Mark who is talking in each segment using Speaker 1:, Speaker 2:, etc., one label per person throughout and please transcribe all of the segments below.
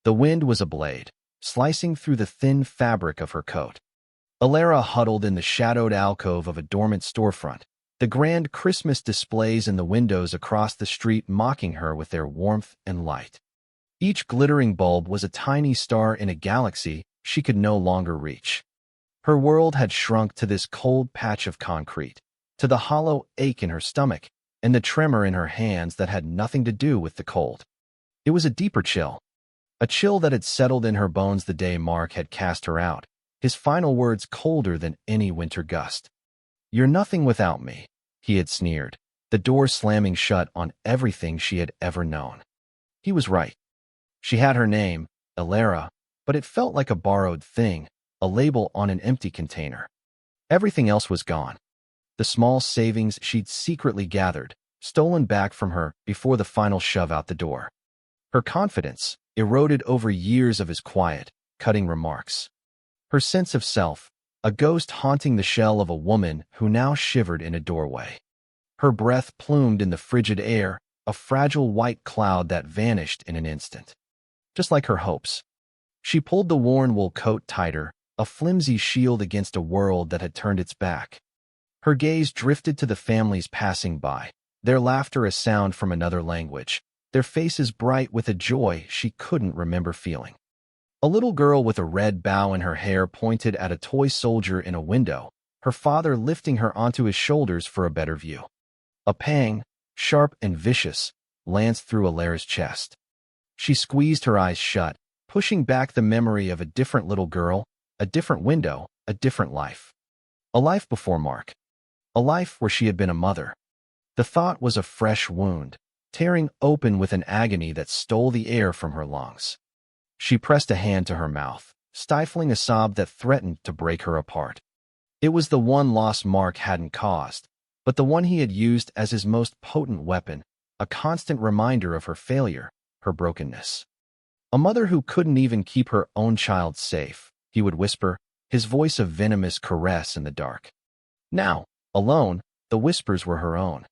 Speaker 1: The wind was a blade, slicing through the thin fabric of her coat. Alara huddled in the shadowed alcove of a dormant storefront, the grand Christmas displays in the windows across the street mocking her with their warmth and light. Each glittering bulb was a tiny star in a galaxy she could no longer reach. Her world had shrunk to this cold patch of concrete, to the hollow ache in her stomach, and the tremor in her hands that had nothing to do with the cold. It was a deeper chill, a chill that had settled in her bones the day Mark had cast her out, his final words colder than any winter gust. "You're nothing without me," he had sneered, the door slamming shut on everything she had ever known. He was right. She had her name, Alara, but it felt like a borrowed thing, a label on an empty container. Everything else was gone. The small savings she'd secretly gathered, stolen back from her before the final shove out the door. Her confidence, eroded over years of his quiet, cutting remarks. Her sense of self, a ghost haunting the shell of a woman who now shivered in a doorway. Her breath plumed in the frigid air, a fragile white cloud that vanished in an instant. Just like her hopes. She pulled the worn wool coat tighter, a flimsy shield against a world that had turned its back. Her gaze drifted to the families passing by, their laughter a sound from another language, their faces bright with a joy she couldn't remember feeling. A little girl with a red bow in her hair pointed at a toy soldier in a window, her father lifting her onto his shoulders for a better view. A pang, sharp and vicious, lanced through Alara's chest. She squeezed her eyes shut, pushing back the memory of a different little girl, a different window, a different life. A life before Mark. A life where she had been a mother. The thought was a fresh wound, tearing open with an agony that stole the air from her lungs. She pressed a hand to her mouth, stifling a sob that threatened to break her apart. It was the one loss Mark hadn't caused, but the one he had used as his most potent weapon, a constant reminder of her failure, her brokenness. A mother who couldn't even keep her own child safe, he would whisper, his voice a venomous caress in the dark. Now, alone, the whispers were her own.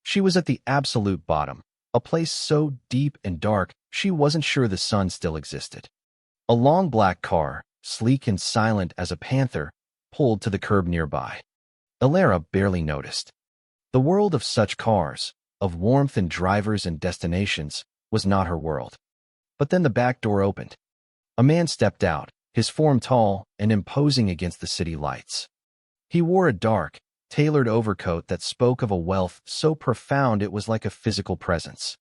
Speaker 1: She was at the absolute bottom, a place so deep and dark she wasn't sure the sun still existed. A long black car, sleek and silent as a panther, pulled to the curb nearby. Alara barely noticed. The world of such cars, of warmth and drivers and destinations, was not her world. But then the back door opened. A man stepped out, his form tall and imposing against the city lights. He wore a dark, tailored overcoat that spoke of a wealth so profound it was like a physical presence.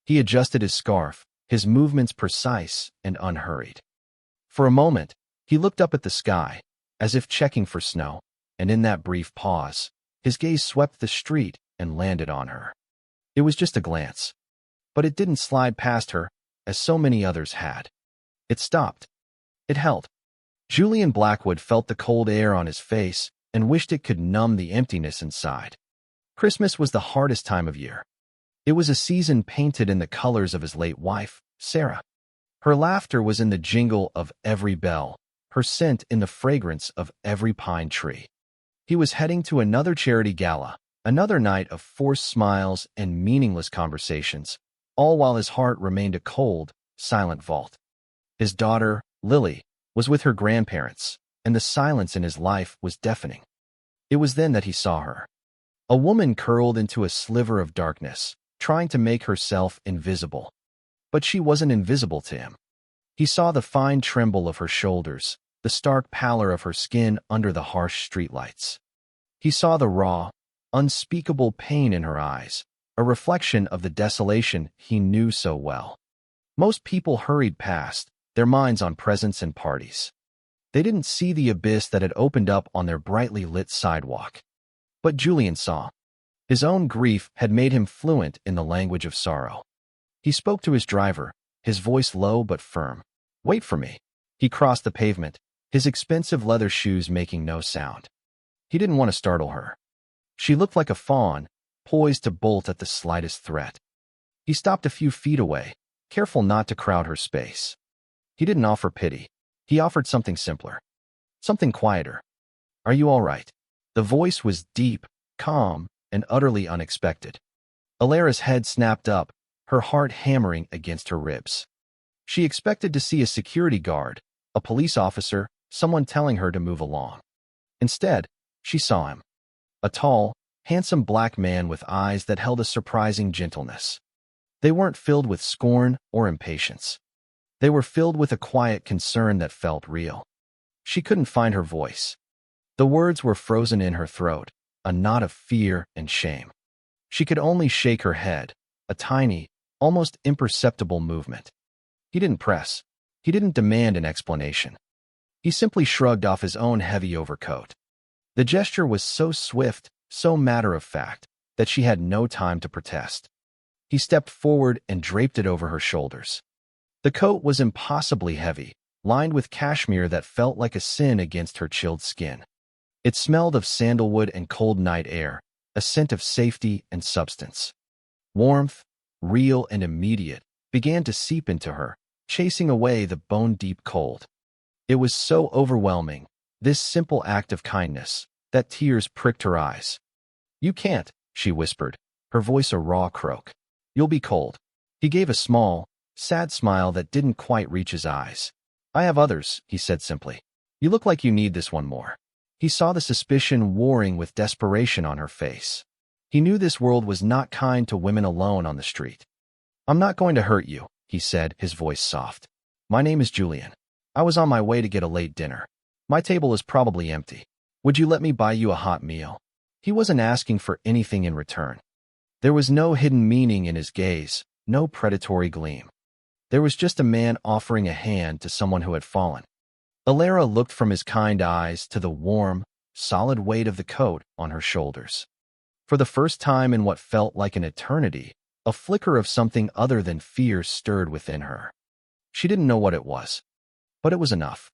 Speaker 1: He adjusted his scarf, his movements precise and unhurried. For a moment, he looked up at the sky, as if checking for snow, and in that brief pause, his gaze swept the street and landed on her. It was just a glance. But it didn't slide past her, as so many others had. It stopped. It held. Julian Blackwood felt the cold air on his face and wished it could numb the emptiness inside. Christmas was the hardest time of year. It was a season painted in the colors of his late wife, Sarah. Her laughter was in the jingle of every bell, her scent in the fragrance of every pine tree. He was heading to another charity gala, another night of forced smiles and meaningless conversations, all while his heart remained a cold, silent vault. His daughter, Lily, was with her grandparents, and the silence in his life was deafening. It was then that he saw her. A woman curled into a sliver of darkness, trying to make herself invisible. But she wasn't invisible to him. He saw the fine tremble of her shoulders, the stark pallor of her skin under the harsh streetlights. He saw the raw, unspeakable pain in her eyes, a reflection of the desolation he knew so well. Most people hurried past, their minds on presents and parties. They didn't see the abyss that had opened up on their brightly lit sidewalk. But Julian saw. His own grief had made him fluent in the language of sorrow. He spoke to his driver, his voice low but firm. "Wait for me." He crossed the pavement, his expensive leather shoes making no sound. He didn't want to startle her. She looked like a fawn, poised to bolt at the slightest threat. He stopped a few feet away, careful not to crowd her space. He didn't offer pity. He offered something simpler. Something quieter. "Are you all right?" The voice was deep, calm, and utterly unexpected. Alara's head snapped up, her heart hammering against her ribs. She expected to see a security guard, a police officer, someone telling her to move along. Instead, she saw him. A tall, handsome black man with eyes that held a surprising gentleness. They weren't filled with scorn or impatience. They were filled with a quiet concern that felt real. She couldn't find her voice. The words were frozen in her throat, a knot of fear and shame. She could only shake her head, a tiny, almost imperceptible movement. He didn't press. He didn't demand an explanation. He simply shrugged off his own heavy overcoat. The gesture was so swift, so matter-of-fact, that she had no time to protest. He stepped forward and draped it over her shoulders. The coat was impossibly heavy, lined with cashmere that felt like a sin against her chilled skin. It smelled of sandalwood and cold night air, a scent of safety and substance. Warmth, real and immediate, began to seep into her, chasing away the bone-deep cold. It was so overwhelming, this simple act of kindness, that tears pricked her eyes. "You can't," she whispered, her voice a raw croak. "You'll be cold." He gave a small, sad smile that didn't quite reach his eyes. "I have others," he said simply. "You look like you need this one more." He saw the suspicion warring with desperation on her face. He knew this world was not kind to women alone on the street. "I'm not going to hurt you," he said, his voice soft. "My name is Julian. I was on my way to get a late dinner. My table is probably empty. Would you let me buy you a hot meal?" He wasn't asking for anything in return. There was no hidden meaning in his gaze, no predatory gleam. There was just a man offering a hand to someone who had fallen. Alara looked from his kind eyes to the warm, solid weight of the coat on her shoulders. For the first time in what felt like an eternity, a flicker of something other than fear stirred within her. She didn't know what it was, but it was enough.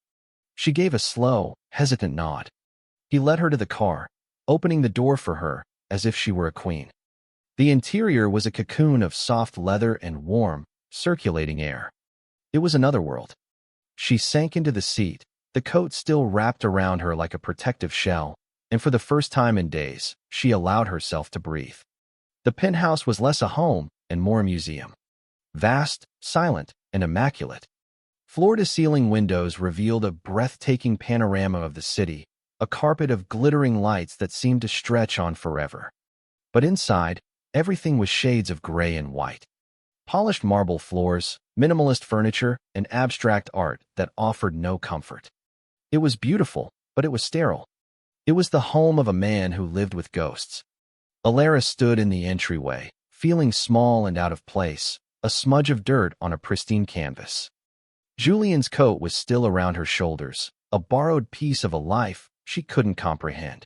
Speaker 1: She gave a slow, hesitant nod. He led her to the car, opening the door for her as if she were a queen. The interior was a cocoon of soft leather and warm, circulating air. It was another world. She sank into the seat, the coat still wrapped around her like a protective shell, and for the first time in days, she allowed herself to breathe. The penthouse was less a home and more a museum. Vast, silent, and immaculate. Floor-to-ceiling windows revealed a breathtaking panorama of the city, a carpet of glittering lights that seemed to stretch on forever. But inside, everything was shades of gray and white. Polished marble floors, minimalist furniture, and abstract art that offered no comfort. It was beautiful, but it was sterile. It was the home of a man who lived with ghosts. Alara stood in the entryway, feeling small and out of place, a smudge of dirt on a pristine canvas. Julian's coat was still around her shoulders, a borrowed piece of a life she couldn't comprehend.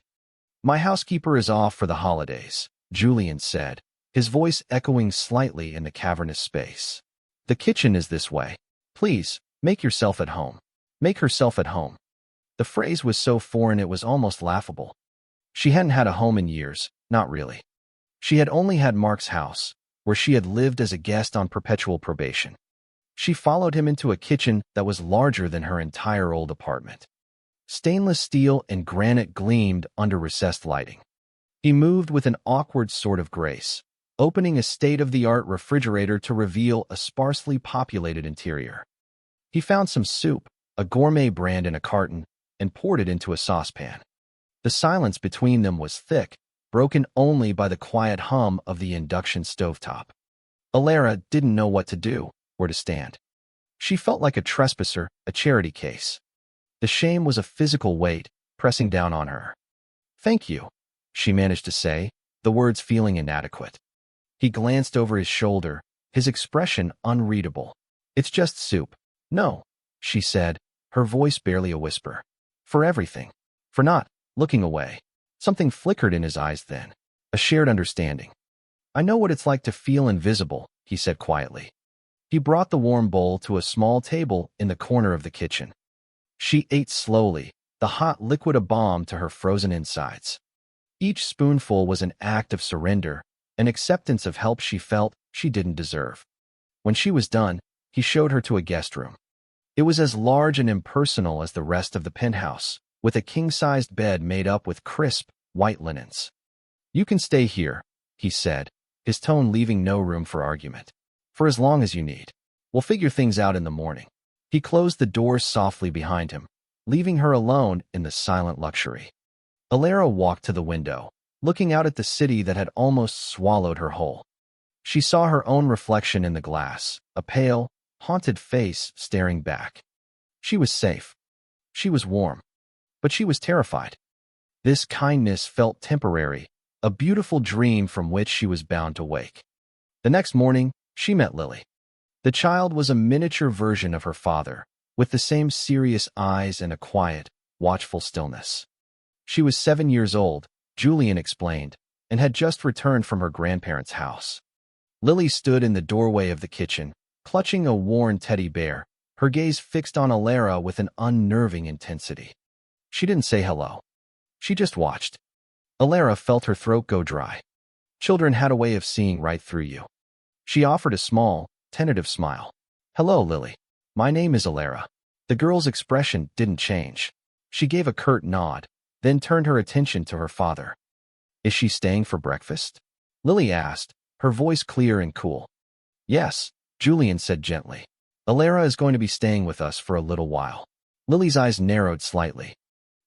Speaker 1: "My housekeeper is off for the holidays," Julian said, his voice echoing slightly in the cavernous space. "The kitchen is this way. Please, make yourself at home. Make herself at home." The phrase was so foreign it was almost laughable. She hadn't had a home in years, not really. She had only had Mark's house, where she had lived as a guest on perpetual probation. She followed him into a kitchen that was larger than her entire old apartment. Stainless steel and granite gleamed under recessed lighting. He moved with an awkward sort of grace, opening a state-of-the-art refrigerator to reveal a sparsely populated interior. He found some soup, a gourmet brand in a carton, and poured it into a saucepan. The silence between them was thick, broken only by the quiet hum of the induction stovetop. Alara didn't know what to do, where to stand. She felt like a trespasser, a charity case. The shame was a physical weight, pressing down on her. "Thank you," she managed to say, the words feeling inadequate. He glanced over his shoulder, his expression unreadable. "It's just soup." "No," she said, her voice barely a whisper. "For everything. For not looking away." Something flickered in his eyes then, a shared understanding. "I know what it's like to feel invisible," he said quietly. He brought the warm bowl to a small table in the corner of the kitchen. She ate slowly, the hot liquid a balm to her frozen insides. Each spoonful was an act of surrender, an acceptance of help she felt she didn't deserve. When she was done, he showed her to a guest room. It was as large and impersonal as the rest of the penthouse, with a king-sized bed made up with crisp, white linens. "You can stay here," he said, his tone leaving no room for argument. "For as long as you need." We'll figure things out in the morning. He closed the door softly behind him, leaving her alone in the silent luxury. Alara walked to the window, looking out at the city that had almost swallowed her whole. She saw her own reflection in the glass, a pale, haunted face staring back. She was safe. She was warm. But she was terrified. This kindness felt temporary, a beautiful dream from which she was bound to wake. The next morning, she met Lily. The child was a miniature version of her father, with the same serious eyes and a quiet, watchful stillness. She was 7 years old, Julian explained, and had just returned from her grandparents' house. Lily stood in the doorway of the kitchen, clutching a worn teddy bear, her gaze fixed on Alara with an unnerving intensity. She didn't say hello. She just watched. Alara felt her throat go dry. Children had a way of seeing right through you. She offered a small, tentative smile. Hello, Lily. My name is Alara. The girl's expression didn't change. She gave a curt nod, then turned her attention to her father. Is she staying for breakfast? Lily asked, her voice clear and cool. Yes, Julian said gently. Alara is going to be staying with us for a little while. Lily's eyes narrowed slightly.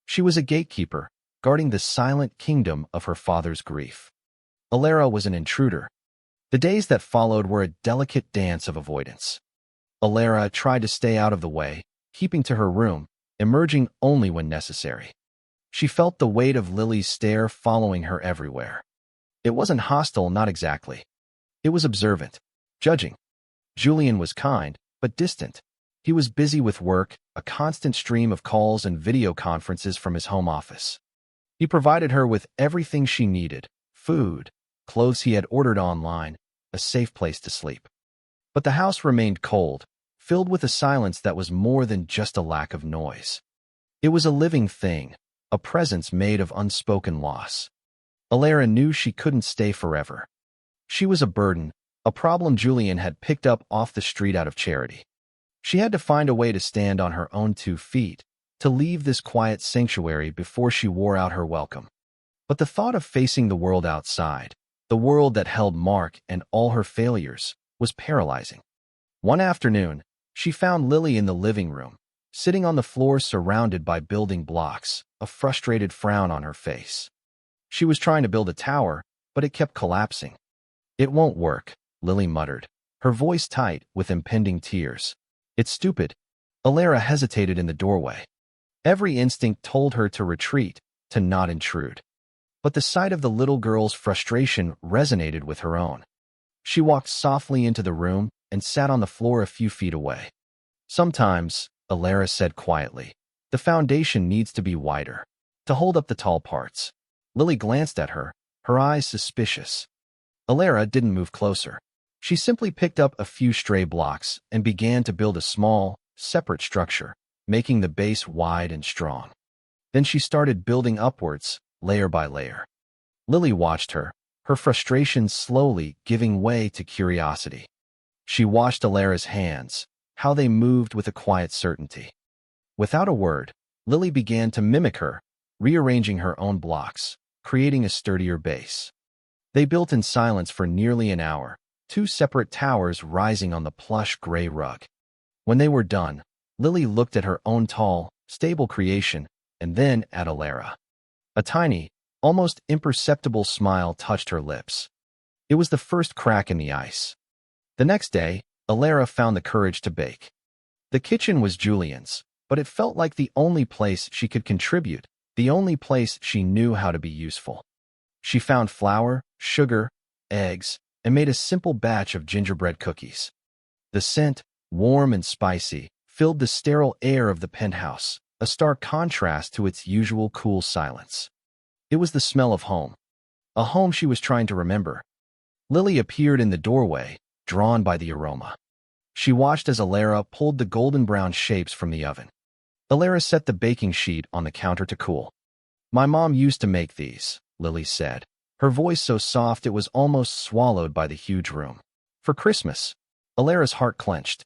Speaker 1: She was a gatekeeper, guarding the silent kingdom of her father's grief. Alara was an intruder. The days that followed were a delicate dance of avoidance. Alara tried to stay out of the way, keeping to her room, emerging only when necessary. She felt the weight of Lily's stare following her everywhere. It wasn't hostile, not exactly. It was observant, judging. Julian was kind, but distant. He was busy with work, a constant stream of calls and video conferences from his home office. He provided her with everything she needed: food, clothes he had ordered online, a safe place to sleep. But the house remained cold, filled with a silence that was more than just a lack of noise. It was a living thing, a presence made of unspoken loss. Alara knew she couldn't stay forever. She was a burden, a problem Julian had picked up off the street out of charity. She had to find a way to stand on her own 2 feet, to leave this quiet sanctuary before she wore out her welcome. But the thought of facing the world outside, the world that held Mark and all her failures, was paralyzing. One afternoon, she found Lily in the living room, sitting on the floor surrounded by building blocks, a frustrated frown on her face. She was trying to build a tower, but it kept collapsing. It won't work, Lily muttered, her voice tight with impending tears. It's stupid. Alara hesitated in the doorway. Every instinct told her to retreat, to not intrude. But the sight of the little girl's frustration resonated with her own. She walked softly into the room and sat on the floor a few feet away. Sometimes, Alara said quietly, the foundation needs to be wider, to hold up the tall parts. Lily glanced at her, her eyes suspicious. Alara didn't move closer. She simply picked up a few stray blocks and began to build a small, separate structure, making the base wide and strong. Then she started building upwards, layer by layer. Lily watched her, her frustration slowly giving way to curiosity. She watched Alara's hands, how they moved with a quiet certainty. Without a word, Lily began to mimic her, rearranging her own blocks, creating a sturdier base. They built in silence for nearly an hour, 2 separate towers rising on the plush gray rug. When they were done, Lily looked at her own tall, stable creation, and then at Alara. A tiny, almost imperceptible smile touched her lips. It was the first crack in the ice. The next day, Alara found the courage to bake. The kitchen was Julian's, but it felt like the only place she could contribute, the only place she knew how to be useful. She found flour, sugar, eggs, and made a simple batch of gingerbread cookies. The scent, warm and spicy, filled the sterile air of the penthouse, a stark contrast to its usual cool silence. It was the smell of home, a home she was trying to remember. Lily appeared in the doorway, drawn by the aroma. She watched as Alara pulled the golden brown shapes from the oven. Alara set the baking sheet on the counter to cool. My mom used to make these, Lily said, her voice so soft it was almost swallowed by the huge room. For Christmas. Alara's heart clenched.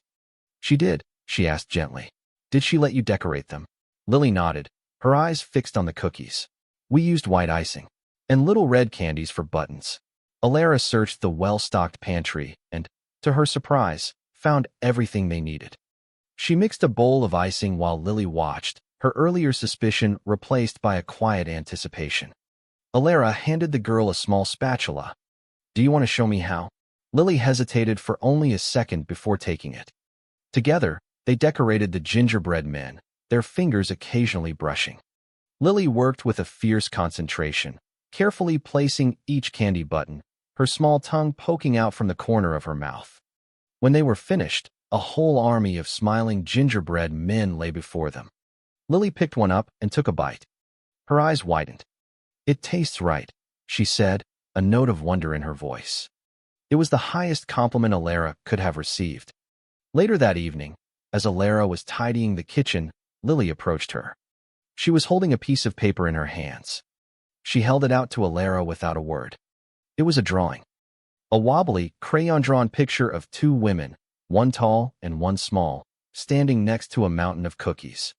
Speaker 1: She did, she asked gently. Did she let you decorate them? Lily nodded, her eyes fixed on the cookies. We used white icing and little red candies for buttons. Alara searched the well-stocked pantry and, to her surprise, found everything they needed. She mixed a bowl of icing while Lily watched, her earlier suspicion replaced by a quiet anticipation. Alara handed the girl a small spatula. "Do you want to show me how?" Lily hesitated for only a second before taking it. Together, they decorated the gingerbread men, their fingers occasionally brushing. Lily worked with a fierce concentration, carefully placing each candy button, her small tongue poking out from the corner of her mouth. When they were finished, a whole army of smiling gingerbread men lay before them. Lily picked one up and took a bite. Her eyes widened. "It tastes right," she said, a note of wonder in her voice. It was the highest compliment Alara could have received. Later that evening, as Alara was tidying the kitchen, Lily approached her. She was holding a piece of paper in her hands. She held it out to Alara without a word. It was a drawing. A wobbly, crayon-drawn picture of two women, one tall and one small, standing next to a mountain of cookies.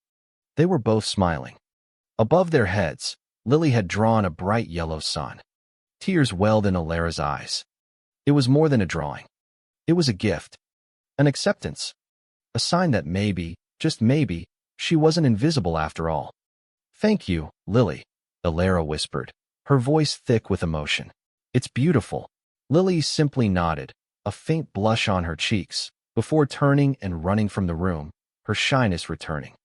Speaker 1: They were both smiling. Above their heads, Lily had drawn a bright yellow sun. Tears welled in Alara's eyes. It was more than a drawing. It was a gift. An acceptance. A sign that maybe, just maybe, she wasn't invisible after all. "Thank you, Lily," Alara whispered, her voice thick with emotion. "It's beautiful." Lily simply nodded, a faint blush on her cheeks, before turning and running from the room, her shyness returning.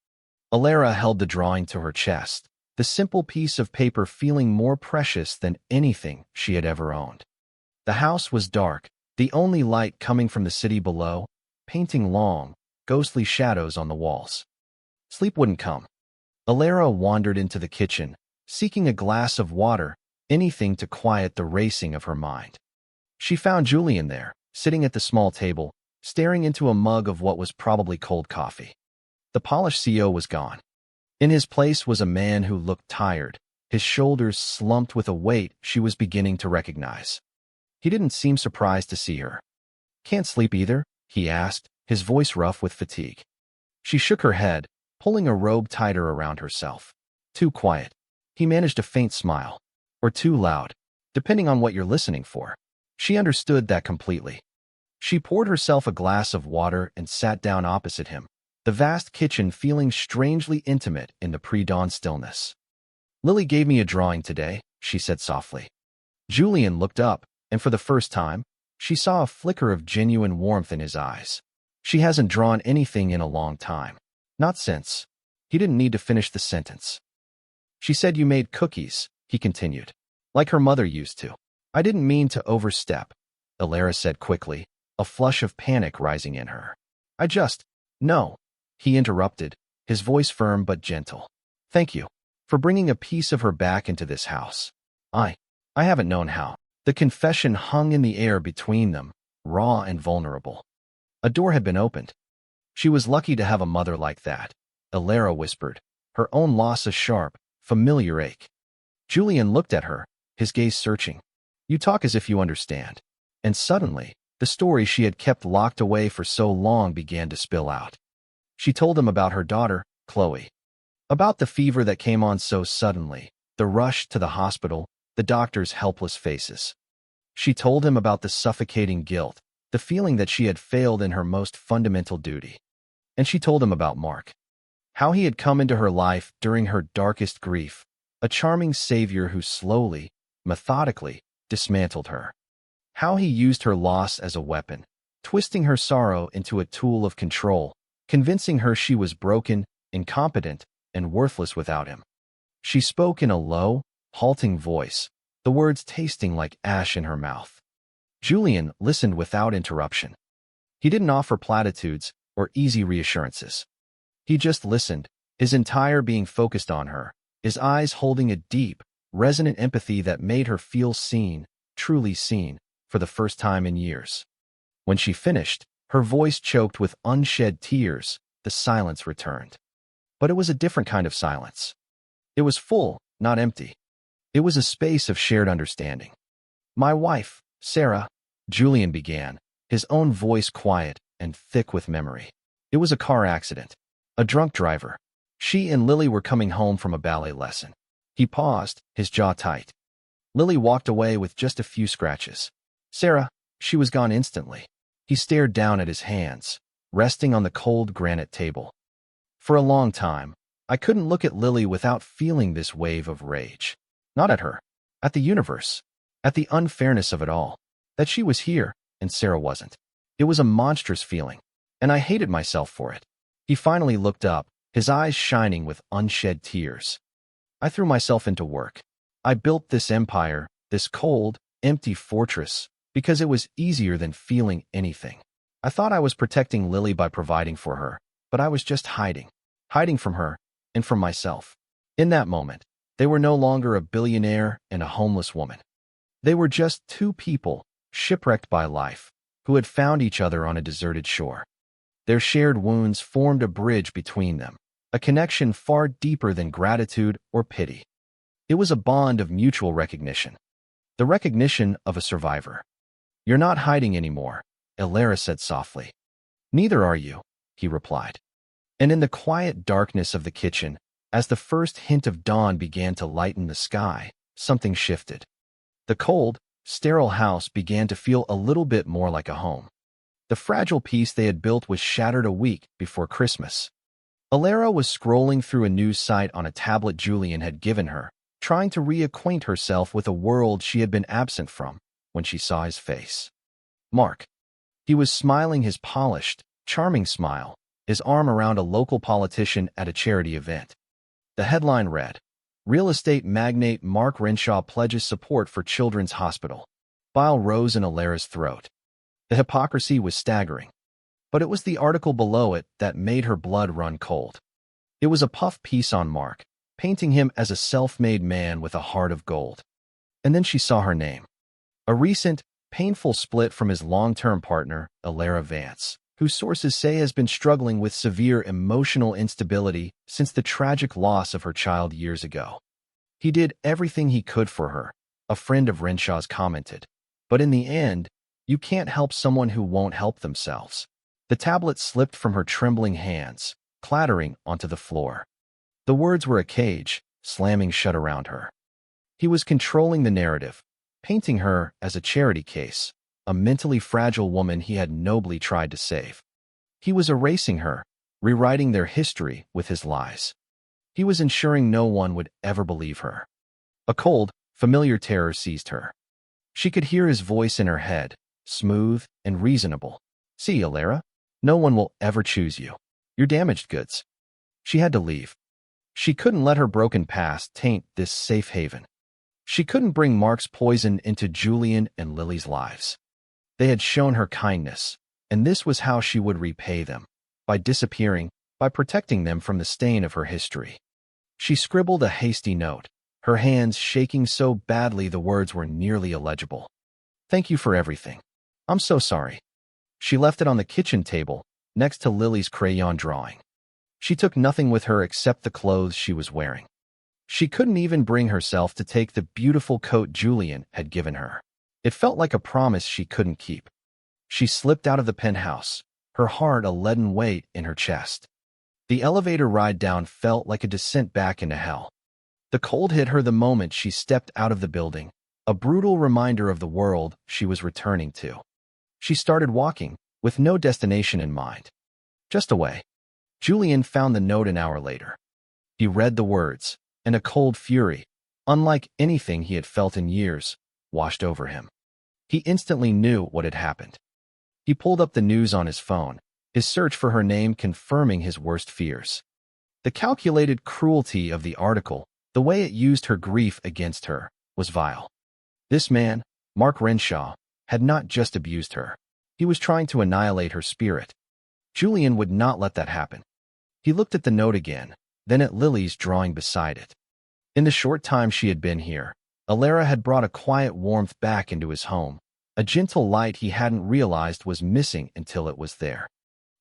Speaker 1: Alara held the drawing to her chest, the simple piece of paper feeling more precious than anything she had ever owned. The house was dark, the only light coming from the city below, painting long, ghostly shadows on the walls. Sleep wouldn't come. Alara wandered into the kitchen, seeking a glass of water, anything to quiet the racing of her mind. She found Julian there, sitting at the small table, staring into a mug of what was probably cold coffee. The polished CEO was gone. In his place was a man who looked tired, his shoulders slumped with a weight she was beginning to recognize. He didn't seem surprised to see her. "Can't sleep either?" he asked, his voice rough with fatigue. She shook her head, pulling a robe tighter around herself. "Too quiet." He managed a faint smile. "Or too loud, depending on what you're listening for." She understood that completely. She poured herself a glass of water and sat down opposite him, the vast kitchen feeling strangely intimate in the pre-dawn stillness. "Lily gave me a drawing today," she said softly. Julian looked up, and for the first time, she saw a flicker of genuine warmth in his eyes. "She hasn't drawn anything in a long time. Not since." He didn't need to finish the sentence. "She said you made cookies," he continued, "like her mother used to." "I didn't mean to overstep," Alara said quickly, a flush of panic rising in her. No," he interrupted, his voice firm but gentle. "Thank you for bringing a piece of her back into this house. I haven't known how." The confession hung in the air between them, raw and vulnerable. A door had been opened. She was lucky to have a mother like that, Alara whispered, her own loss a sharp, familiar ache. Julian looked at her, his gaze searching. "You talk as if you understand." And suddenly, the story she had kept locked away for so long began to spill out. She told him about her daughter, Chloe. About the fever that came on so suddenly, the rush to the hospital, the doctor's helpless faces. She told him about the suffocating guilt, the feeling that she had failed in her most fundamental duty. And she told him about Mark. How he had come into her life during her darkest grief, a charming savior who slowly, methodically, dismantled her. How he used her loss as a weapon, twisting her sorrow into a tool of control, convincing her she was broken, incompetent, and worthless without him. She spoke in a low, halting voice, the words tasting like ash in her mouth. Julian listened without interruption. He didn't offer platitudes or easy reassurances. He just listened, his entire being focused on her, his eyes holding a deep, resonant empathy that made her feel seen, truly seen, for the first time in years. When she finished, her voice choked with unshed tears, the silence returned. But it was a different kind of silence. It was full, not empty. It was a space of shared understanding. "My wife, Sarah," Julian began, his own voice quiet and thick with memory. "It was a car accident. A drunk driver. She and Lily were coming home from a ballet lesson." He paused, his jaw tight. "Lily walked away with just a few scratches. Sarah, she was gone instantly. He stared down at his hands, resting on the cold granite table. For a long time, I couldn't look at Lily without feeling this wave of rage. Not at her, at the universe, at the unfairness of it all. That she was here, and Sarah wasn't. It was a monstrous feeling, and I hated myself for it. He finally looked up, his eyes shining with unshed tears. I threw myself into work. I built this empire, this cold, empty fortress, because it was easier than feeling anything. I thought I was protecting Lily by providing for her, but I was just hiding from her and from myself. In that moment, they were no longer a billionaire and a homeless woman. They were just two people, shipwrecked by life, who had found each other on a deserted shore. Their shared wounds formed a bridge between them, a connection far deeper than gratitude or pity. It was a bond of mutual recognition, the recognition of a survivor. "You're not hiding anymore," Elara said softly. "Neither are you," he replied. And in the quiet darkness of the kitchen, as the first hint of dawn began to lighten the sky, something shifted. The cold, sterile house began to feel a little bit more like a home. The fragile peace they had built was shattered a week before Christmas. Elara was scrolling through a news site on a tablet Julian had given her, trying to reacquaint herself with a world she had been absent from, when she saw his face. Mark. He was smiling his polished, charming smile, his arm around a local politician at a charity event. The headline read, "Real estate magnate Mark Renshaw pledges support for Children's Hospital." Bile rose in Alara's throat. The hypocrisy was staggering. But it was the article below it that made her blood run cold. It was a puff piece on Mark, painting him as a self-made man with a heart of gold. And then she saw her name. A recent, painful split from his long-term partner, Elara Vance, who sources say has been struggling with severe emotional instability since the tragic loss of her child years ago. "He did everything he could for her," a friend of Renshaw's commented. "But in the end, you can't help someone who won't help themselves." The tablet slipped from her trembling hands, clattering onto the floor. The words were a cage, slamming shut around her. He was controlling the narrative, painting her as a charity case, a mentally fragile woman he had nobly tried to save. He was erasing her, rewriting their history with his lies. He was ensuring no one would ever believe her. A cold, familiar terror seized her. She could hear his voice in her head, smooth and reasonable. "See, Elara, no one will ever choose you. You're damaged goods." She had to leave. She couldn't let her broken past taint this safe haven. She couldn't bring Mark's poison into Julian and Lily's lives. They had shown her kindness, and this was how she would repay them, by disappearing, by protecting them from the stain of her history. She scribbled a hasty note, her hands shaking so badly the words were nearly illegible. "Thank you for everything. I'm so sorry." She left it on the kitchen table, next to Lily's crayon drawing. She took nothing with her except the clothes she was wearing. She couldn't even bring herself to take the beautiful coat Julian had given her. It felt like a promise she couldn't keep. She slipped out of the penthouse, her heart a leaden weight in her chest. The elevator ride down felt like a descent back into hell. The cold hit her the moment she stepped out of the building, a brutal reminder of the world she was returning to. She started walking, with no destination in mind. Just away. Julian found the note an hour later. He read the words, and a cold fury, unlike anything he had felt in years, washed over him. He instantly knew what had happened. He pulled up the news on his phone, his search for her name confirming his worst fears. The calculated cruelty of the article, the way it used her grief against her, was vile. This man, Mark Renshaw, had not just abused her. He was trying to annihilate her spirit. Julian would not let that happen. He looked at the note again, then at Lily's drawing beside it. In the short time she had been here, Elara had brought a quiet warmth back into his home, a gentle light he hadn't realized was missing until it was there.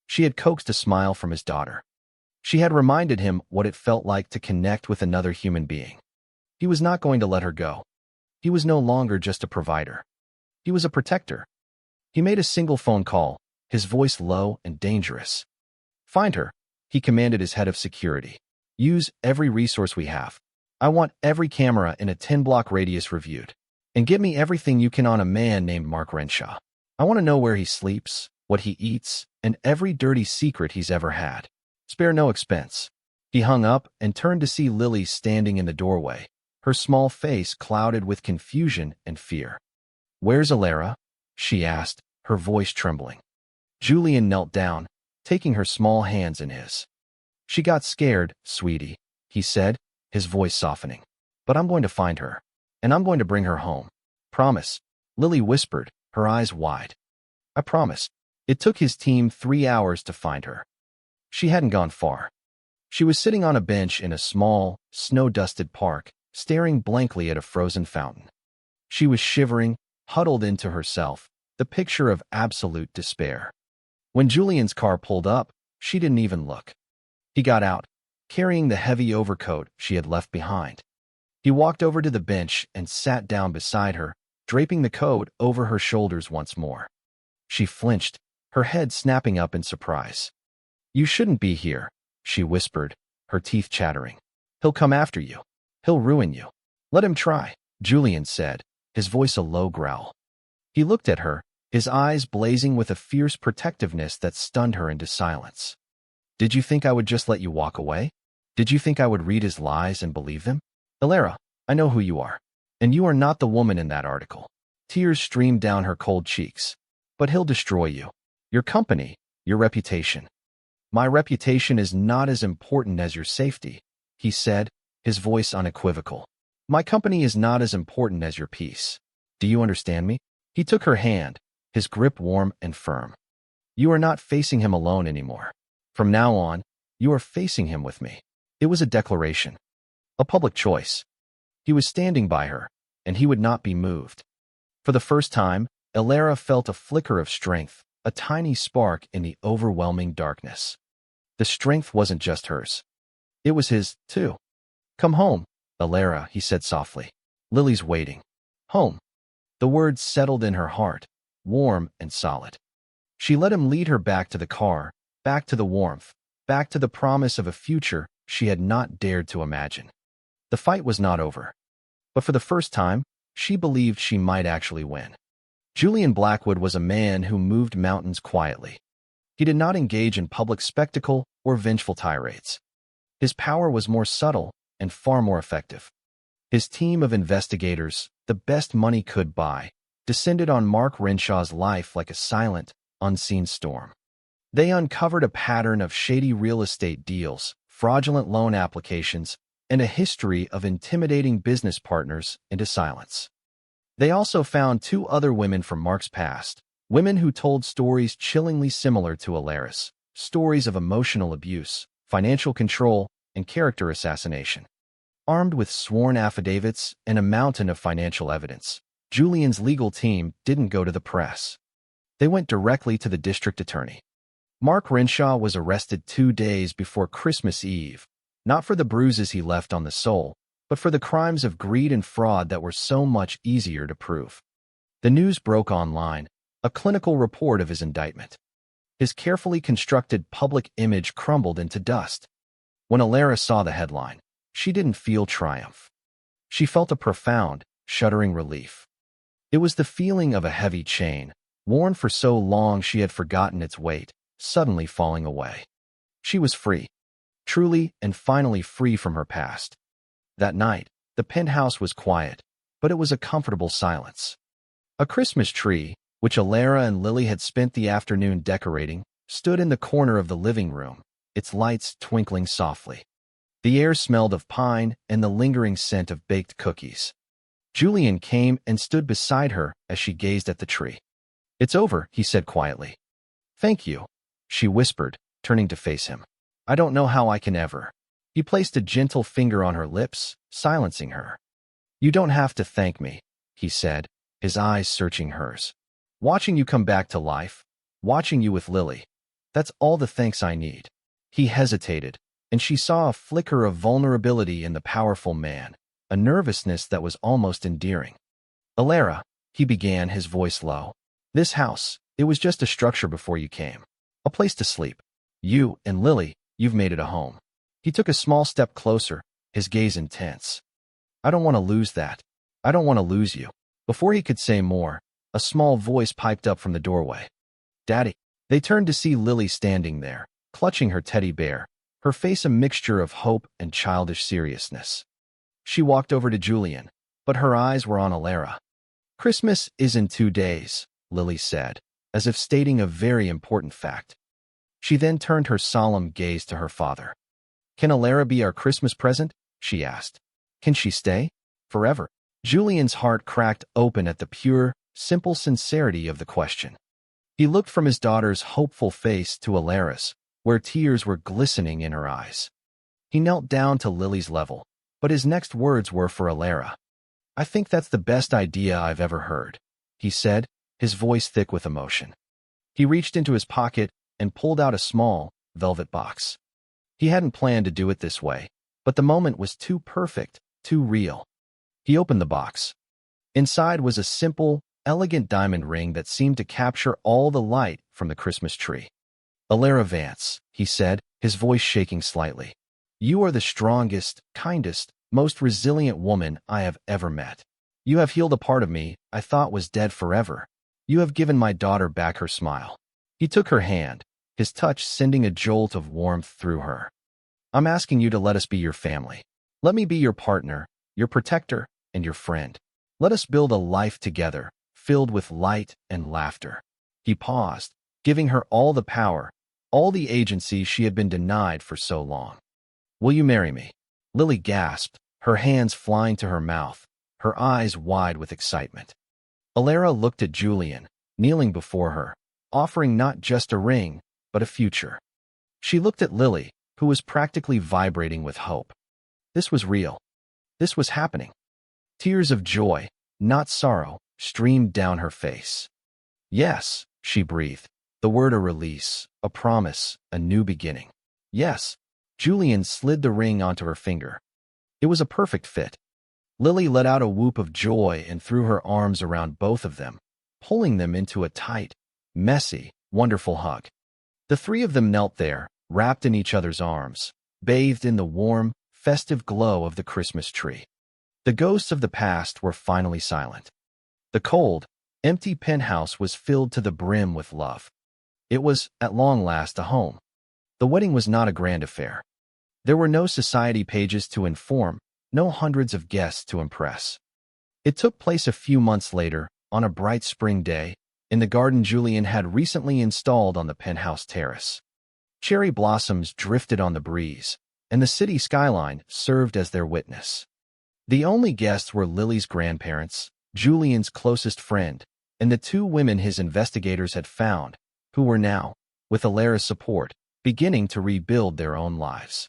Speaker 1: She had coaxed a smile from his daughter. She had reminded him what it felt like to connect with another human being. He was not going to let her go. He was no longer just a provider. He was a protector. He made a single phone call, his voice low and dangerous. "Find her," he commanded his head of security. "Use every resource we have. I want every camera in a 10-block radius reviewed. And get me everything you can on a man named Mark Renshaw. I want to know where he sleeps, what he eats, and every dirty secret he's ever had. Spare no expense. He hung up and turned to see Lily standing in the doorway, her small face clouded with confusion and fear. "Where's Alara?" she asked, her voice trembling. Julian knelt down, taking her small hands in his. "She got scared, sweetie," he said, his voice softening. "But I'm going to find her, and I'm going to bring her home. Promise," Lily whispered, her eyes wide. "I promise." It took his team 3 hours to find her. She hadn't gone far. She was sitting on a bench in a small, snow-dusted park, staring blankly at a frozen fountain. She was shivering, huddled into herself, the picture of absolute despair. When Julian's car pulled up, she didn't even look. He got out, carrying the heavy overcoat she had left behind. He walked over to the bench and sat down beside her, draping the coat over her shoulders once more. She flinched, her head snapping up in surprise. "You shouldn't be here," she whispered, her teeth chattering. "He'll come after you. He'll ruin you." "Let him try," Julian said, his voice a low growl. He looked at her, his eyes blazing with a fierce protectiveness that stunned her into silence. "Did you think I would just let you walk away? Did you think I would read his lies and believe them? Alara, I know who you are, and you are not the woman in that article." Tears streamed down her cold cheeks. "But he'll destroy you. Your company, your reputation." "My reputation is not as important as your safety," he said, his voice unequivocal. "My company is not as important as your peace. Do you understand me?" He took her hand, his grip warm and firm. "You are not facing him alone anymore. From now on, you are facing him with me." It was a declaration. A public choice. He was standing by her, and he would not be moved. For the first time, Alara felt a flicker of strength, a tiny spark in the overwhelming darkness. The strength wasn't just hers. It was his, too. "Come home, Alara," he said softly. "Lily's waiting." Home. The words settled in her heart, warm and solid. She let him lead her back to the car, back to the warmth, back to the promise of a future she had not dared to imagine. The fight was not over. But for the first time, she believed she might actually win. Julian Blackwood was a man who moved mountains quietly. He did not engage in public spectacle or vengeful tirades. His power was more subtle and far more effective. His team of investigators, the best money could buy, descended on Mark Renshaw's life like a silent, unseen storm. They uncovered a pattern of shady real estate deals, fraudulent loan applications, and a history of intimidating business partners into silence. They also found 2 other women from Mark's past, women who told stories chillingly similar to Alara's, stories of emotional abuse, financial control, and character assassination. Armed with sworn affidavits and a mountain of financial evidence, Julian's legal team didn't go to the press. They went directly to the district attorney. Mark Renshaw was arrested 2 days before Christmas Eve, not for the bruises he left on the soul, but for the crimes of greed and fraud that were so much easier to prove. The news broke online, a clinical report of his indictment. His carefully constructed public image crumbled into dust. When Alara saw the headline, she didn't feel triumph. She felt a profound, shuddering relief. It was the feeling of a heavy chain, worn for so long she had forgotten its weight, suddenly falling away. She was free. Truly and finally free from her past. That night, the penthouse was quiet, but it was a comfortable silence. A Christmas tree, which Alara and Lily had spent the afternoon decorating, stood in the corner of the living room, its lights twinkling softly. The air smelled of pine and the lingering scent of baked cookies. Julian came and stood beside her as she gazed at the tree. "It's over," he said quietly. "Thank you," she whispered, turning to face him. "I don't know how I can ever." He placed a gentle finger on her lips, silencing her. "You don't have to thank me," he said, his eyes searching hers. "Watching you come back to life, watching you with Lily, that's all the thanks I need." He hesitated, and she saw a flicker of vulnerability in the powerful man, a nervousness that was almost endearing. "Alara," he began, his voice low. "This house, it was just a structure before you came. A place to sleep. You and Lily, you've made it a home." He took a small step closer, his gaze intense. "I don't want to lose that. I don't want to lose you." Before he could say more, a small voice piped up from the doorway. "Daddy." They turned to see Lily standing there, clutching her teddy bear, her face a mixture of hope and childish seriousness. She walked over to Julian, but her eyes were on Alara. "Christmas is in 2 days," Lily said, as if stating a very important fact. She then turned her solemn gaze to her father. "Can Alara be our Christmas present?" she asked. "Can she stay? Forever?" Julian's heart cracked open at the pure, simple sincerity of the question. He looked from his daughter's hopeful face to Alara's, where tears were glistening in her eyes. He knelt down to Lily's level, but his next words were for Alara. "I think that's the best idea I've ever heard," he said, his voice thick with emotion. He reached into his pocket and pulled out a small, velvet box. He hadn't planned to do it this way, but the moment was too perfect, too real. He opened the box. Inside was a simple, elegant diamond ring that seemed to capture all the light from the Christmas tree. "Alara Vance," he said, his voice shaking slightly. "You are the strongest, kindest, most resilient woman I have ever met. You have healed a part of me I thought was dead forever. You have given my daughter back her smile." He took her hand, his touch sending a jolt of warmth through her. "I'm asking you to let us be your family. Let me be your partner, your protector, and your friend. Let us build a life together, filled with light and laughter." He paused, giving her all the power, all the agency she had been denied for so long. "Will you marry me?" Lily gasped, her hands flying to her mouth, her eyes wide with excitement. Alara looked at Julian, kneeling before her, offering not just a ring, but a future. She looked at Lily, who was practically vibrating with hope. This was real. This was happening. Tears of joy, not sorrow, streamed down her face. "Yes," she breathed, the word a release, a promise, a new beginning. "Yes." Julian slid the ring onto her finger. It was a perfect fit. Lily let out a whoop of joy and threw her arms around both of them, pulling them into a tight, messy, wonderful hug. The three of them knelt there, wrapped in each other's arms, bathed in the warm, festive glow of the Christmas tree. The ghosts of the past were finally silent. The cold, empty penthouse was filled to the brim with love. It was, at long last, a home. The wedding was not a grand affair. There were no society pages to inform, no hundreds of guests to impress. It took place a few months later, on a bright spring day, in the garden Julian had recently installed on the penthouse terrace. Cherry blossoms drifted on the breeze, and the city skyline served as their witness. The only guests were Lily's grandparents, Julian's closest friend, and the 2 women his investigators had found, who were now, with Alara's support, beginning to rebuild their own lives.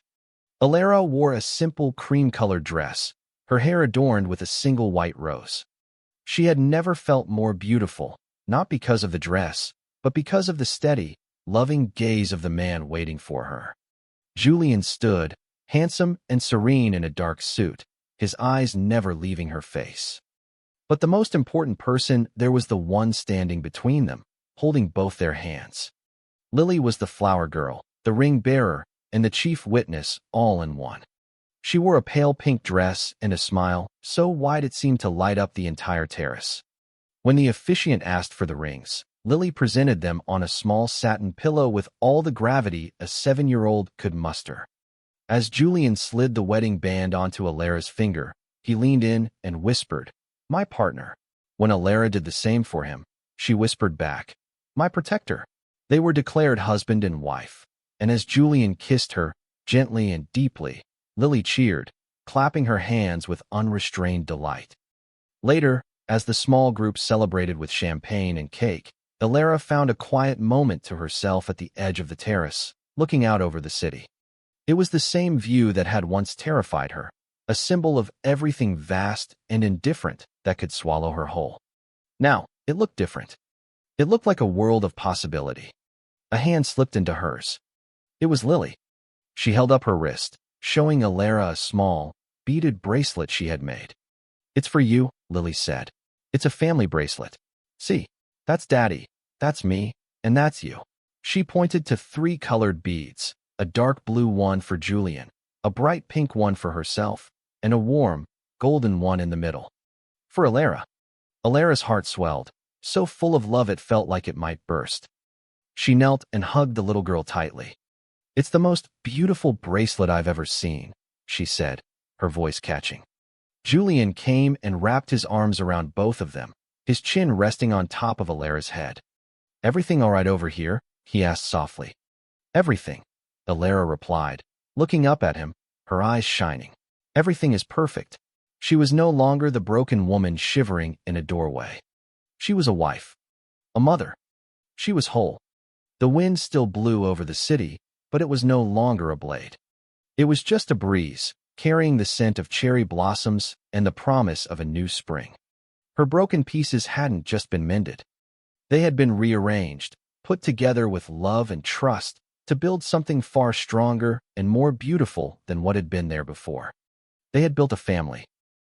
Speaker 1: Alara wore a simple cream-colored dress, her hair adorned with a single white rose. She had never felt more beautiful, not because of the dress, but because of the steady, loving gaze of the man waiting for her. Julian stood, handsome and serene in a dark suit, his eyes never leaving her face. But the most important person there was the one standing between them, holding both their hands. Lily was the flower girl, the ring bearer, and the chief witness, all in one. She wore a pale pink dress and a smile, so wide it seemed to light up the entire terrace. When the officiant asked for the rings, Lily presented them on a small satin pillow with all the gravity a 7-year-old could muster. As Julian slid the wedding band onto Alara's finger, he leaned in and whispered, "My partner." When Alara did the same for him, she whispered back, "My protector." They were declared husband and wife, and as Julian kissed her, gently and deeply, Lily cheered, clapping her hands with unrestrained delight. Later, as the small group celebrated with champagne and cake, Alara found a quiet moment to herself at the edge of the terrace, looking out over the city. It was the same view that had once terrified her, a symbol of everything vast and indifferent that could swallow her whole. Now, it looked different. It looked like a world of possibility. A hand slipped into hers. It was Lily. She held up her wrist, showing Alara a small, beaded bracelet she had made. "It's for you," Lily said. "It's a family bracelet. See, that's Daddy, that's me, and that's you." She pointed to 3 colored beads, a dark blue one for Julian, a bright pink one for herself, and a warm, golden one in the middle. For Alara. Alara's heart swelled, so full of love it felt like it might burst. She knelt and hugged the little girl tightly. "It's the most beautiful bracelet I've ever seen," she said, her voice catching. Julian came and wrapped his arms around both of them, his chin resting on top of Alara's head. "Everything all right over here?" he asked softly. "Everything," Alara replied, looking up at him, her eyes shining. "Everything is perfect." She was no longer the broken woman shivering in a doorway. She was a wife, a mother. She was whole. The wind still blew over the city, but it was no longer a blade. It was just a breeze, carrying the scent of cherry blossoms and the promise of a new spring. Her broken pieces hadn't just been mended. They had been rearranged, put together with love and trust to build something far stronger and more beautiful than what had been there before. They had built a family.